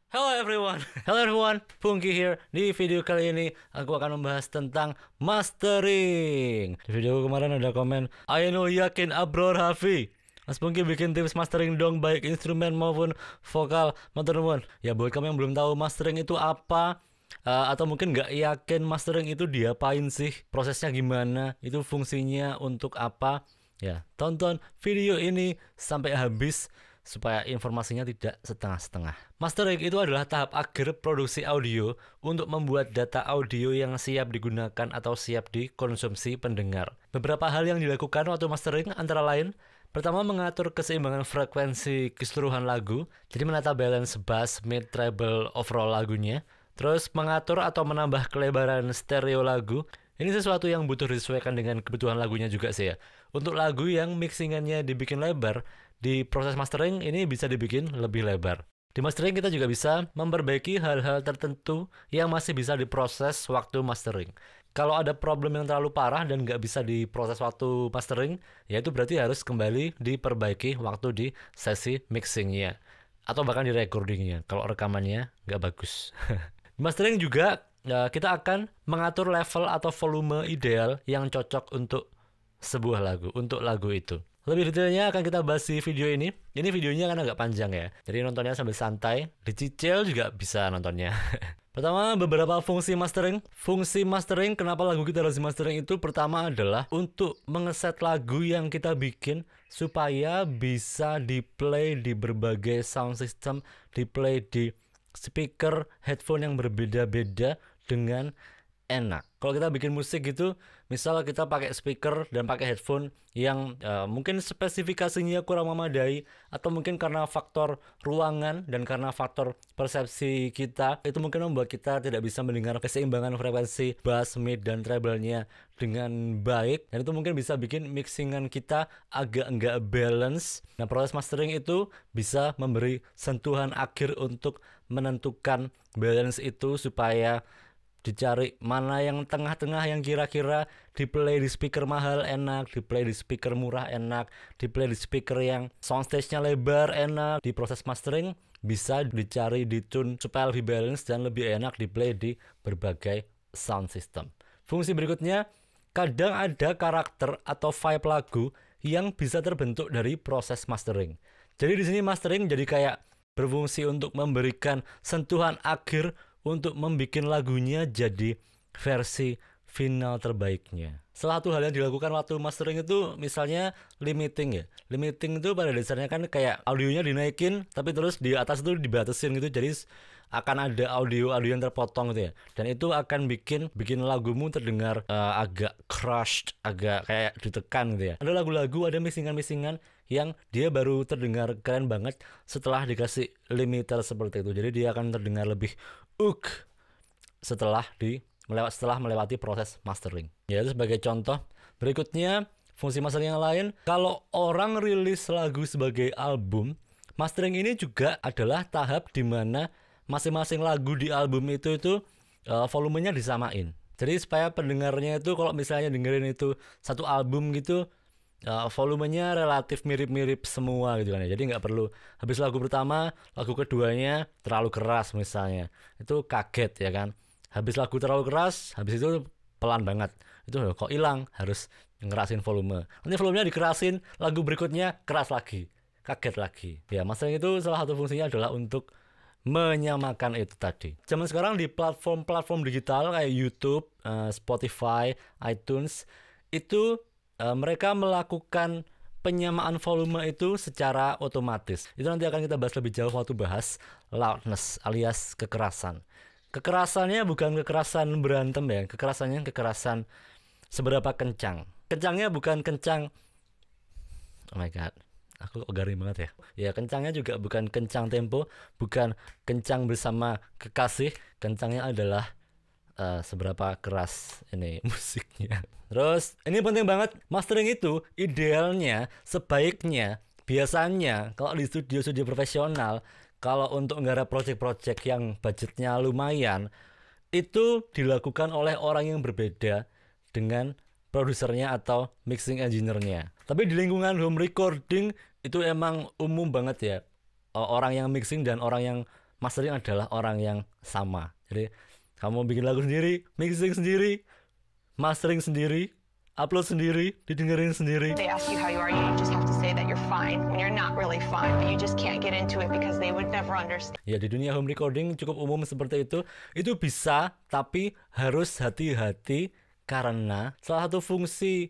Hello everyone, Fungsi here. Di video kali ini aku akan membahas tentang mastering. Di video kemarin ada komen, I know yakin Abror Hafi Mas Fungsi bikin tips mastering dong, baik instrumen maupun vokal. Matur nuwun. Ya buat kamu yang belum tahu mastering itu apa, atau mungkin nggak yakin mastering itu diapain sih, prosesnya gimana, itu fungsinya untuk apa, ya tonton video ini sampai habis supaya informasinya tidak setengah-setengah. Mastering itu adalah tahap akhir produksi audio untuk membuat data audio yang siap digunakan atau siap dikonsumsi pendengar. Beberapa hal yang dilakukan waktu mastering antara lain, pertama, mengatur keseimbangan frekuensi keseluruhan lagu, jadi menata balance bass, mid, treble, overall lagunya. Terus mengatur atau menambah kelebaran stereo lagu. Ini sesuatu yang butuh disesuaikan dengan kebutuhan lagunya juga sih ya. Untuk lagu yang mixingannya dibikin lebar, di proses mastering ini bisa dibikin lebih lebar. Di mastering kita juga bisa memperbaiki hal-hal tertentu yang masih bisa diproses waktu mastering. Kalau ada problem yang terlalu parah dan nggak bisa diproses waktu mastering, ya itu berarti harus kembali diperbaiki waktu di sesi mixingnya. Atau bahkan di recordingnya, kalau rekamannya nggak bagus. Di mastering juga kita akan mengatur level atau volume ideal yang cocok untuk sebuah lagu, untuk lagu itu. Lebih detailnya akan kita bahas di video ini. Ini videonya kan agak panjang ya, jadi nontonnya sambil santai. Dicicil juga bisa nontonnya. Pertama, beberapa fungsi mastering. Fungsi mastering, kenapa lagu kita harus di mastering itu? Pertama adalah untuk mengeset lagu yang kita bikin supaya bisa di-play di berbagai sound system, di-play di speaker, headphone yang berbeda-beda dengan enak. Kalau kita bikin musik gitu, misal kita pakai speaker dan pakai headphone yang mungkin spesifikasinya kurang memadai, atau mungkin karena faktor ruangan dan karena faktor persepsi kita, itu mungkin membuat kita tidak bisa mendengar keseimbangan frekuensi bass, mid, dan treble-nya dengan baik, dan itu mungkin bisa bikin mixingan kita agak nggak balance. Nah, proses mastering itu bisa memberi sentuhan akhir untuk menentukan balance itu supaya dicari mana yang tengah-tengah yang kira-kira di-play di speaker mahal enak, di-play di speaker murah enak, di-play di speaker yang soundstage-nya lebar enak. Di proses mastering bisa dicari di tune supaya lebih balance dan lebih enak di-play di berbagai sound system. Fungsi berikutnya, kadang ada karakter atau vibe lagu yang bisa terbentuk dari proses mastering. Jadi di sini mastering jadi kayak berfungsi untuk memberikan sentuhan akhir untuk membuat lagunya jadi versi final terbaiknya. Salah satu hal yang dilakukan waktu mastering itu misalnya limiting ya. Limiting itu pada dasarnya kan kayak audionya dinaikin tapi terus di atas itu dibatasin gitu. Jadi akan ada audio yang terpotong gitu ya. Dan itu akan bikin lagumu terdengar agak crushed, agak kayak ditekan gitu ya. Ada lagu-lagu, ada mixingan-mixingan yang dia baru terdengar keren banget setelah dikasih limiter seperti itu. Jadi dia akan terdengar lebih setelah melewati proses mastering. Ya, itu sebagai contoh. Berikutnya, fungsi mastering yang lain. Kalau orang rilis lagu sebagai album, mastering ini juga adalah tahap di mana masing-masing lagu di album itu volumenya disamain. Jadi supaya pendengarnya itu kalau misalnya dengerin itu satu album gitu, volumenya relatif mirip-mirip semua gitu kan ya. Jadi nggak perlu habis lagu pertama, lagu keduanya terlalu keras misalnya, itu kaget ya kan. Habis lagu terlalu keras, habis itu pelan banget, itu kok hilang, harus ngerasin volume. Nanti volumenya dikerasin, lagu berikutnya keras lagi, kaget lagi. Ya, mastering itu salah satu fungsinya adalah untuk menyamakan itu tadi. Zaman sekarang di platform-platform digital kayak YouTube, Spotify, iTunes, itu mereka melakukan penyamaan volume itu secara otomatis. Itu nanti akan kita bahas lebih jauh waktu bahas loudness alias kekerasan. Kekerasannya bukan kekerasan berantem ya, kekerasannya kekerasan seberapa kencang. Kencangnya bukan kencang, oh my god, aku kok garing banget ya. Ya, kencangnya juga bukan kencang tempo, bukan kencang bersama kekasih. Kencangnya adalah seberapa keras ini musiknya. Terus ini penting banget, mastering itu idealnya, sebaiknya, biasanya kalau di studio-studio profesional, kalau untuk nggarap project-project yang budgetnya lumayan, itu dilakukan oleh orang yang berbeda dengan produsernya atau mixing engineer-nya. Tapi di lingkungan home recording itu emang umum banget ya, orang yang mixing dan orang yang mastering adalah orang yang sama. Jadi kamu bikin lagu sendiri, mixing sendiri, mastering sendiri, upload sendiri, didengerin sendiri. They ask you how you are, you just have to say that you're fine when you're not really fine, but you just can't get into it because they would never understand. Ya, di dunia home recording cukup umum seperti itu. Itu bisa, tapi harus hati-hati karena salah satu fungsi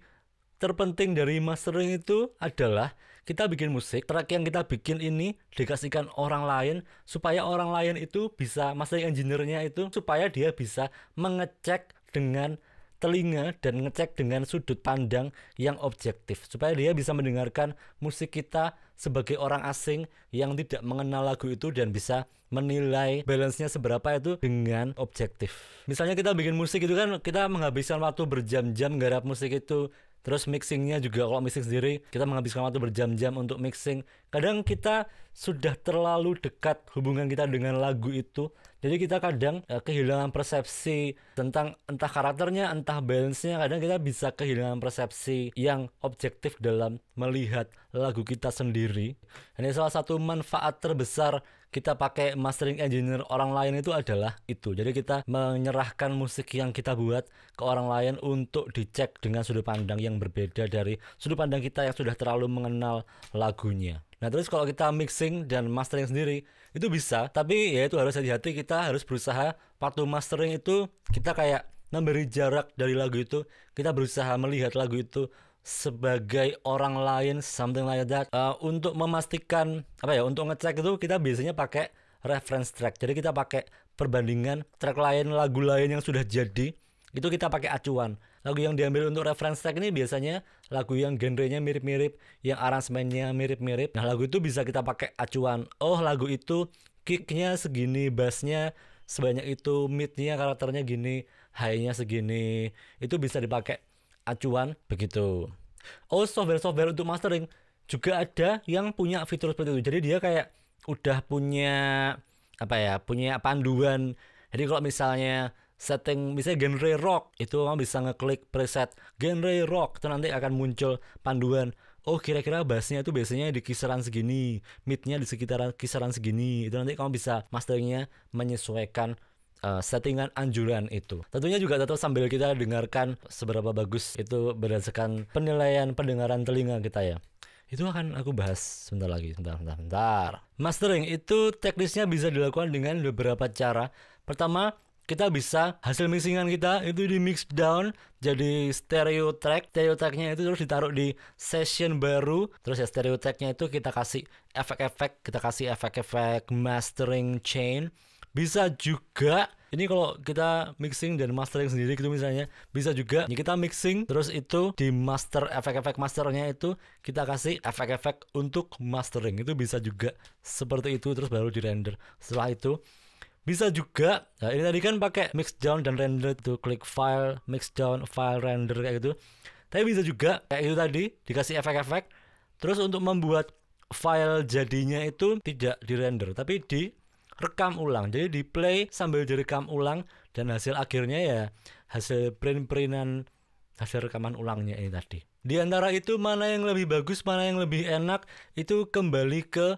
terpenting dari mastering itu adalah kita bikin musik, track yang kita bikin ini dikasihkan orang lain supaya orang lain itu bisa, mastering engineer-nya itu supaya dia bisa mengecek dengan telinga dan ngecek dengan sudut pandang yang objektif supaya dia bisa mendengarkan musik kita sebagai orang asing yang tidak mengenal lagu itu dan bisa menilai balance-nya seberapa itu dengan objektif. Misalnya kita bikin musik itu kan kita menghabiskan waktu berjam-jam garap musik itu. Terus mixingnya juga, kalau mixing sendiri kita menghabiskan waktu berjam-jam untuk mixing. Kadang kita sudah terlalu dekat hubungan kita dengan lagu itu, jadi kita kadang kehilangan persepsi tentang entah karakternya, entah balance-nya. Kadang kita bisa kehilangan persepsi yang objektif dalam melihat lagu kita sendiri. Ini salah satu manfaat terbesar kita pakai mastering engineer orang lain itu adalah itu. Jadi kita menyerahkan musik yang kita buat ke orang lain untuk dicek dengan sudut pandang yang berbeda dari sudut pandang kita yang sudah terlalu mengenal lagunya. Nah, terus kalau kita mixing dan mastering sendiri itu bisa, tapi ya itu harus hati-hati. Kita harus berusaha waktu mastering itu kita kayak memberi jarak dari lagu itu. Kita berusaha melihat lagu itu sebagai orang lain, something like that. Untuk memastikan untuk ngecek itu kita biasanya pakai reference track. Jadi kita pakai perbandingan track lain, lagu lain yang sudah jadi, itu kita pakai acuan. Lagu yang diambil untuk reference track ini biasanya lagu yang genrenya mirip-mirip, yang aransemennya mirip-mirip. Nah, lagu itu bisa kita pakai acuan. Oh, lagu itu kicknya segini, bassnya sebanyak itu, midnya karakternya gini, high-nya segini. Itu bisa dipakai acuan begitu. Oh, software untuk mastering juga ada yang punya fitur seperti itu. Jadi dia kayak udah punya punya panduan. Jadi kalau misalnya setting misalnya genre rock, itu kamu bisa ngeklik preset genre rock, itu nanti akan muncul panduan. Oh, kira-kira bassnya itu biasanya di kisaran segini, midnya di sekitaran kisaran segini. Itu nanti kamu bisa masteringnya menyesuaikan settingan anjuran itu. Tentunya juga tetap sambil kita dengarkan seberapa bagus itu berdasarkan penilaian pendengaran telinga kita ya. Itu akan aku bahas sebentar lagi. Sebentar. Mastering itu teknisnya bisa dilakukan dengan beberapa cara. Pertama, kita bisa hasil mixingan kita itu di mix down jadi stereo track. Stereo tracknya itu terus ditaruh di session baru. Terus ya stereo tracknya itu kita kasih efek-efek, kita kasih efek-efek mastering chain. Bisa juga, ini kalau kita mixing dan mastering sendiri gitu misalnya, bisa juga kita mixing terus itu di master, efek-efek masternya itu kita kasih efek-efek untuk mastering. Itu bisa juga seperti itu, terus baru di render. Setelah itu bisa juga, nah ini tadi kan pakai mix down dan render itu, klik file, mix down, file, render kayak gitu. Tapi bisa juga kayak itu tadi, dikasih efek-efek. Terus untuk membuat file jadinya itu tidak di render, tapi di rekam ulang. Jadi di play sambil direkam ulang dan hasil akhirnya ya hasil print-printan hasil rekaman ulangnya ini tadi. Di antara itu mana yang lebih bagus, mana yang lebih enak, itu kembali ke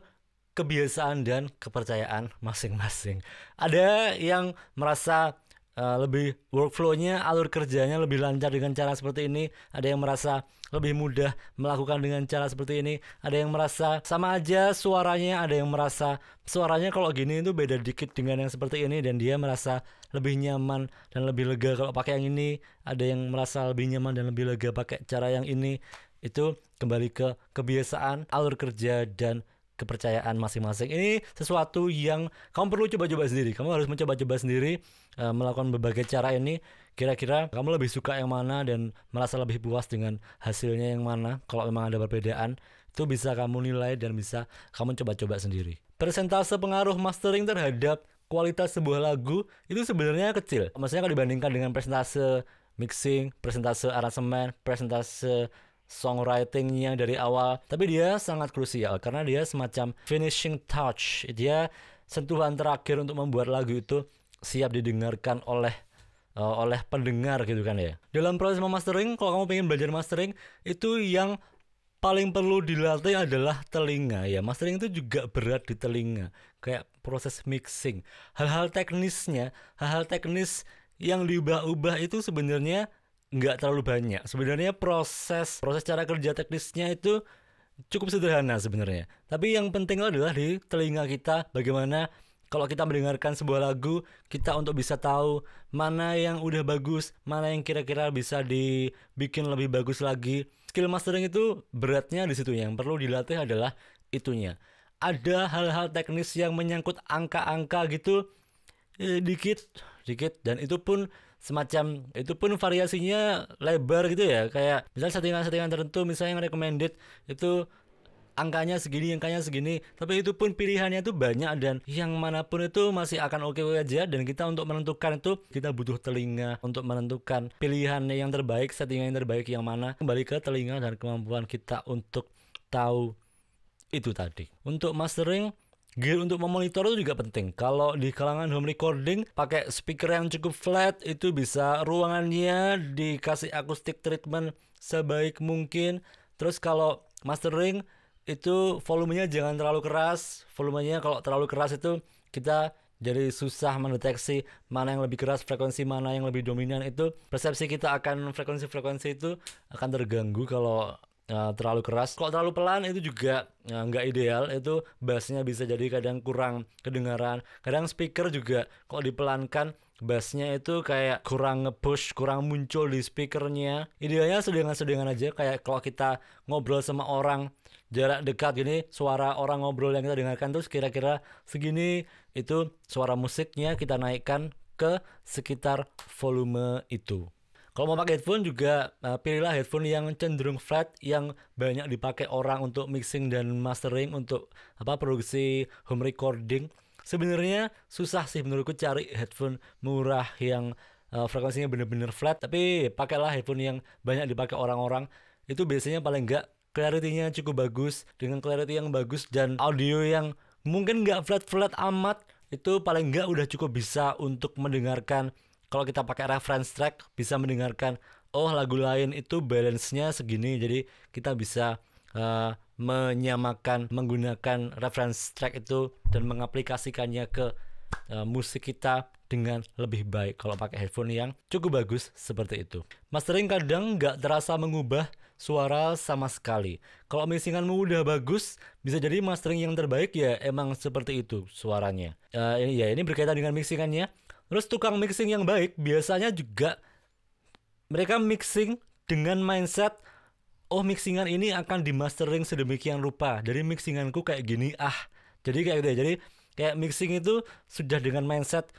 kebiasaan dan kepercayaan masing-masing. Ada yang merasa lebih workflow-nya, alur kerjanya lebih lancar dengan cara seperti ini. Ada yang merasa lebih mudah melakukan dengan cara seperti ini. Ada yang merasa sama aja suaranya. Ada yang merasa suaranya kalau gini itu beda dikit dengan yang seperti ini, dan dia merasa lebih nyaman dan lebih lega kalau pakai yang ini. Ada yang merasa lebih nyaman dan lebih lega pakai cara yang ini. Itu kembali ke kebiasaan, alur kerja, dan kepercayaan masing-masing. Ini sesuatu yang kamu perlu coba-coba sendiri. Kamu harus mencoba-coba sendiri, melakukan berbagai cara ini. Kira-kira kamu lebih suka yang mana dan merasa lebih puas dengan hasilnya yang mana. Kalau memang ada perbedaan, itu bisa kamu nilai dan bisa kamu coba-coba sendiri. Persentase pengaruh mastering terhadap kualitas sebuah lagu itu sebenarnya kecil. Maksudnya kalau dibandingkan dengan persentase mixing, persentase aransemen, persentase songwritingnya dari awal, tapi dia sangat krusial karena dia semacam finishing touch. Dia sentuhan terakhir untuk membuat lagu itu siap didengarkan oleh pendengar gitu kan ya. Dalam proses memastering, kalau kamu pengen belajar mastering, itu yang paling perlu dilatih adalah telinga ya. Mastering itu juga berat di telinga. Kayak proses mixing. Hal-hal teknis yang diubah-ubah itu sebenarnya nggak terlalu banyak. Sebenarnya proses cara kerja teknisnya itu cukup sederhana sebenarnya. Tapi yang penting adalah di telinga kita, bagaimana kalau kita mendengarkan sebuah lagu, kita untuk bisa tahu mana yang udah bagus, mana yang kira-kira bisa dibikin lebih bagus lagi. Skill mastering itu beratnya di situ. Yang perlu dilatih adalah itunya. Ada hal-hal teknis yang menyangkut angka-angka gitu, dikit, dan itu pun variasinya lebar gitu ya. Kayak misalnya settingan-settingan tertentu, misalnya yang recommended itu angkanya segini, tapi itu pun pilihannya itu banyak, dan yang manapun itu masih akan oke aja. Dan kita untuk menentukan itu, kita butuh telinga untuk menentukan pilihan yang terbaik, settingan yang terbaik yang mana. Kembali ke telinga dan kemampuan kita untuk tahu itu tadi. Untuk mastering, gear untuk memonitor itu juga penting. Kalau di kalangan home recording, pakai speaker yang cukup flat, itu bisa ruangannya dikasih acoustic treatment sebaik mungkin. Terus kalau mastering itu volumenya jangan terlalu keras. Volumenya kalau terlalu keras itu kita jadi susah mendeteksi mana yang lebih keras, frekuensi mana yang lebih dominan. Itu persepsi kita akan frekuensi itu akan terganggu kalau terlalu keras. Kalau terlalu pelan itu juga nggak ideal. Itu bassnya bisa jadi kadang kurang kedengaran. Kadang speaker juga kalau dipelankan, bassnya itu kayak kurang nge-push, kurang muncul di speakernya. Idealnya sedengan-sedengan aja. Kayak kalau kita ngobrol sama orang jarak dekat gini, suara orang ngobrol yang kita dengarkan terus kira-kira segini, itu suara musiknya kita naikkan ke sekitar volume itu. Kalau mau pakai headphone juga pilihlah headphone yang cenderung flat, yang banyak dipakai orang untuk mixing dan mastering, untuk produksi home recording. Sebenarnya susah sih menurutku cari headphone murah yang frekuensinya bener-bener flat, tapi pakailah headphone yang banyak dipakai orang-orang. Itu biasanya paling enggak clarity-nya cukup bagus. Dengan clarity yang bagus dan audio yang mungkin nggak flat-flat amat, itu paling nggak udah cukup bisa untuk mendengarkan. Kalau kita pakai reference track, bisa mendengarkan, oh lagu lain itu balance-nya segini, jadi kita bisa menyamakan menggunakan reference track itu dan mengaplikasikannya ke musik kita dengan lebih baik kalau pakai headphone yang cukup bagus seperti itu. Mastering kadang nggak terasa mengubah suara sama sekali. Kalau mixinganmu udah bagus, bisa jadi mastering yang terbaik ya emang seperti itu suaranya. Ini berkaitan dengan mixingannya. Terus tukang mixing yang baik biasanya juga mereka mixing dengan mindset, oh mixingan ini akan dimastering sedemikian rupa, dari mixinganku kayak gini jadi kayak gitu ya. Jadi kayak mixing itu sudah dengan mindset,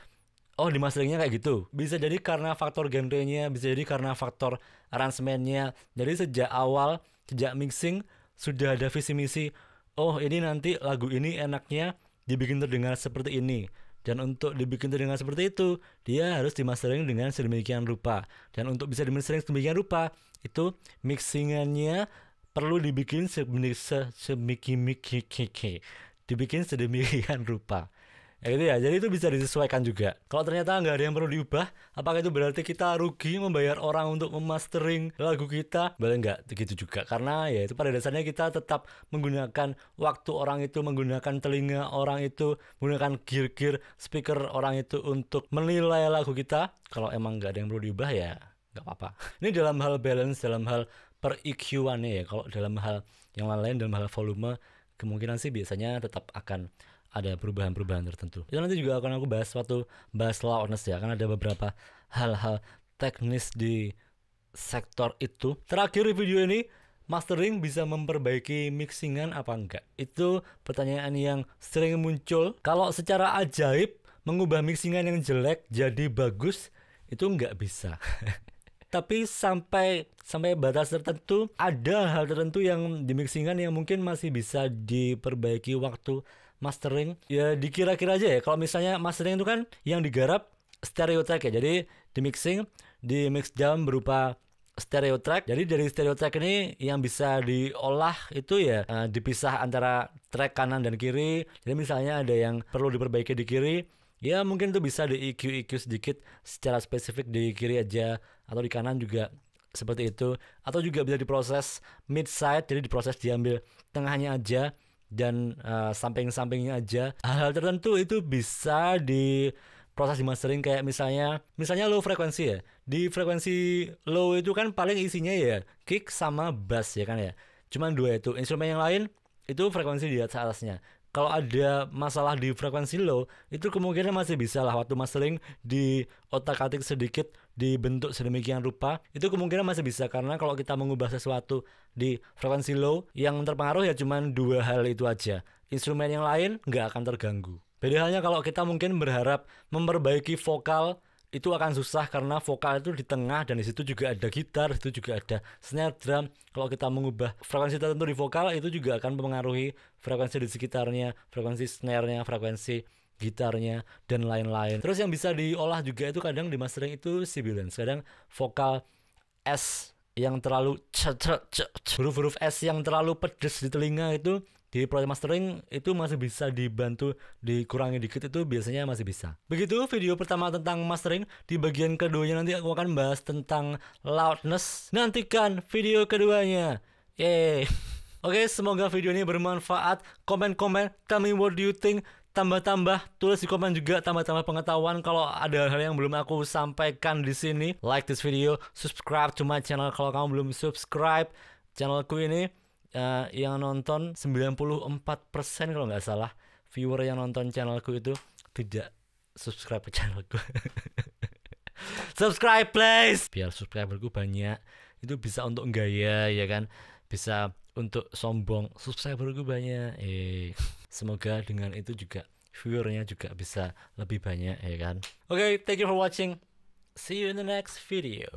oh dimasteringnya kayak gitu. Bisa jadi karena faktor genrenya, bisa jadi karena faktor aransemennya. Jadi sejak awal, sejak mixing sudah ada visi misi, oh ini nanti lagu ini enaknya dibikin terdengar seperti ini. Dan untuk dibikin terdengar seperti itu, dia harus dimastering dengan sedemikian rupa. Dan untuk bisa dimastering sedemikian rupa, itu mixingannya perlu dibikin sedemikian rupa. Gitu ya, jadi itu bisa disesuaikan juga. Kalau ternyata nggak ada yang perlu diubah, apakah itu berarti kita rugi membayar orang untuk memastering lagu kita? Boleh nggak gitu juga, karena ya itu pada dasarnya kita tetap menggunakan waktu orang itu, menggunakan telinga orang itu, menggunakan gear speaker orang itu untuk menilai lagu kita. Kalau emang nggak ada yang perlu diubah ya nggak apa-apa. Ini dalam hal balance, dalam hal per EQ-annya ya. Kalau dalam hal yang lain, dalam hal volume, kemungkinan sih biasanya tetap akan ada perubahan-perubahan tertentu. Itu nanti juga akan aku bahas waktu bahas loudness ya, karena ada beberapa hal-hal teknis di sektor itu. Terakhir di video ini, mastering bisa memperbaiki mixingan apa enggak? Itu pertanyaan yang sering muncul. Kalau secara ajaib mengubah mixingan yang jelek jadi bagus, itu enggak bisa. Tapi sampai batas tertentu, ada hal tertentu yang di mixingan yang mungkin masih bisa diperbaiki waktu mastering. Ya dikira-kira aja ya, kalau misalnya mastering itu kan yang digarap stereo track ya. Jadi di mix down berupa stereo track. Jadi dari stereo track ini yang bisa diolah itu ya dipisah antara track kanan dan kiri. Jadi misalnya ada yang perlu diperbaiki di kiri, ya mungkin itu bisa di EQ sedikit secara spesifik di kiri aja, atau di kanan juga seperti itu. Atau juga bisa diproses mid side, jadi diproses diambil tengahnya aja. dan samping-sampingnya aja. Hal-hal tertentu itu bisa di proses di mastering, kayak misalnya low frekuensi ya. Di frekuensi low itu kan paling isinya ya kick sama bass ya kan ya. Cuman dua itu. Instrumen yang lain itu frekuensi di atasnya. Kalau ada masalah di frekuensi low, itu kemungkinan masih bisa lah waktu mastering di otak-atik sedikit, dibentuk sedemikian rupa, itu kemungkinan masih bisa, karena kalau kita mengubah sesuatu di frekuensi low, yang terpengaruh ya cuman dua hal itu aja. Instrumen yang lain nggak akan terganggu. Beda halnya kalau kita mungkin berharap memperbaiki vokal, itu akan susah karena vokal itu di tengah dan di situ juga ada gitar, itu juga ada snare drum. Kalau kita mengubah frekuensi tertentu di vokal, itu juga akan mempengaruhi frekuensi di sekitarnya, frekuensi snare-nya, frekuensi gitarnya, dan lain-lain. Terus yang bisa diolah juga itu kadang di mastering itu sibilance. Kadang vokal S yang terlalu huruf-huruf S yang terlalu pedes di telinga itu di proses mastering itu masih bisa dibantu dikurangi dikit, itu biasanya masih bisa. Begitu video pertama tentang mastering. Di bagian keduanya nanti aku akan bahas tentang loudness. Nantikan video keduanya. Yeay. Oke, semoga video ini bermanfaat. Komen-komen, tell me what do you think. Tambah-tambah, tulis di komen juga tambah-tambah pengetahuan kalau ada hal yang belum aku sampaikan di sini. Like this video, subscribe to my channel kalau kamu belum subscribe channelku ini. Yang nonton 94% kalau nggak salah viewer yang nonton channelku itu tidak subscribe ke channelku. Subscribe please, biar subscriberku banyak. Itu bisa untuk gaya ya kan, bisa untuk sombong, subscriberku banyak. Semoga dengan itu juga viewernya juga bisa lebih banyak ya kan. Oke, thank you for watching, see you in the next video.